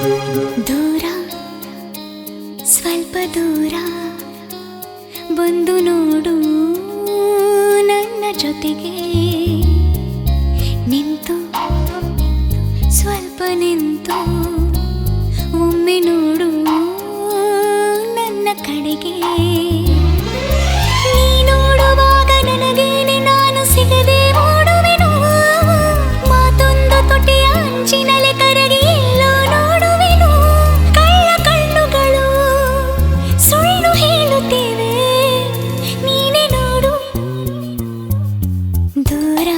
ದೂರ ಸ್ವಲ್ಪ ದೂರ ಬಂದು ನೋಡು ನನ್ನ ಜೊತೆಗೆ ನಿಂತು ಸ್ವಲ್ಪ ನಿಂತು ಒಮ್ಮೆ ನೋಡು ನನ್ನ ಕಡೆಗೆ ನೀ ನೋಡುವಾಗ ನನಗೇನೆ ನಾನು ಸಿಗದೆ ಓಡುವೆನು ಮಾತೊಂದು ತುಟಿಯ ಅಂಚಿನಲೆ ಕರಗಿ ಎಲ್ಲೋ ನೋಡುವೆನು ಕಳ್ಳ ಕಣ್ಣುಗಳು ಸುಳ್ಳು ಹೇಳುತ್ತೇವೆ ನೀನೆ ನೋಡು ದೂರ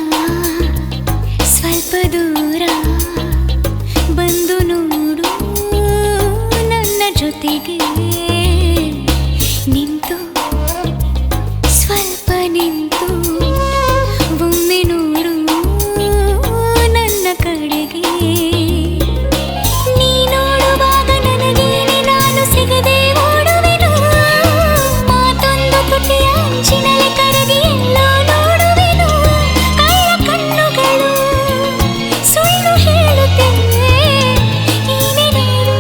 ಸ್ವಲ್ಪ ದೂರ ಬಂದು ನೋಡು ನನ್ನ ಜೊತೆಗೆ ನಿಂತು ಸ್ವಲ್ಪ ನಿಂತು ಒಮ್ಮೆ ನೋಡು ನನ್ನ ಕಡೆಗೆ ನೀ ನೋಡುವಾಗ ನನಗೇನೆ ನಾನು ಸಿಗದೆ ಓಡುವೆನು ಮಾತೊಂದು ತುಟಿಯ ಅಂಚಿನಲೆ ಕರಗಿ ಎಲ್ಲೋ ನೋಡುವೆನು ಕಳ್ಳ ಕಣ್ಣುಗಳು ಸುಳ್ಳು ಹೇಳುತ್ತೇವೆ ನೀನೆ ನೋಡು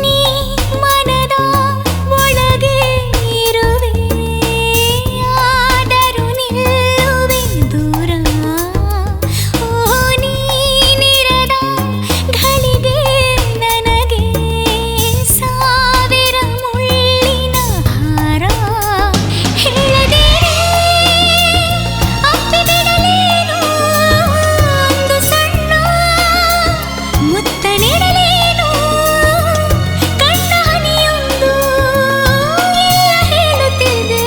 ನೀ ಮನದ ಒಳಗೆ ಇರುವೆ ಆದರೂ ನಿಲ್ಲುವೆ ದೂರ ಓ ನೀನಿರದ ಘಳಿಗೆ ನನಗೆ ಸಾವಿರ ಮುಳ್ಳಿನ ಹಾರ ಹೇಳದೇನೆ ಅಪ್ಪಿಬಿಡಲೇನು ಒಂದು ಸಣ್ಣ ಮುತ್ತ ನೀಡಲೇನು ಕಣ್ಣ ಹನಿಯೊಂದು ಎಲ್ಲ ಹೇಳುತ್ತಿದೆ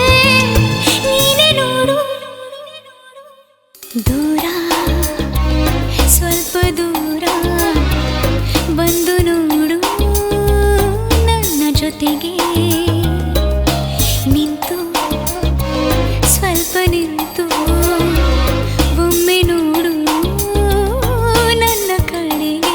ನೀನೆ ನೋಡು ದೂರ ಸ್ವಲ್ಪ ದೂರ ಬಂದು ನೋಡು ನನ್ನ ಜೊತೆಗೆ ನಿಂತು ಸ್ವಲ್ಪ ನಿಂತು ಒಮ್ಮೆ ನೋಡು ನನ್ನ ಕಡೆಗೆ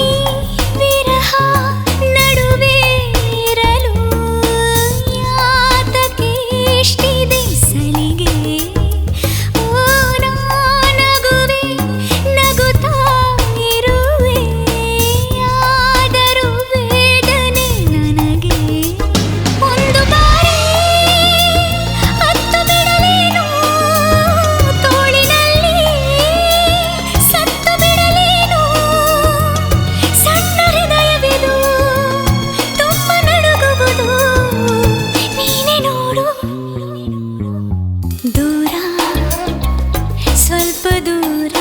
ಈ ವಿರಹ ನಡುವೆ ಇರಲು ಯಾತಕ್ಕೆ ಇಷ್ಟಿದೆ ಸಲಿಗೆ ಓ ನಗುವೆ ನಗುತ್ತಾ ಇರುವೆ ಆದರೂ ವೇದನೆ ನನಗೆ ಒಂದು ಬಾರಿ ಹತ್ತು ಬಿಡಲೇನು ತೋಳಿನಲ್ಲಿ ಸತ್ತು ಬಿಡಲೇನು ಸಣ್ಣ ಹೃದಯವಿದು ತುಂಬ ನಡುಗುವುದು ನೀನೆ ನೋಡು ದೂರ ಸ್ವಲ್ಪ ದೂರ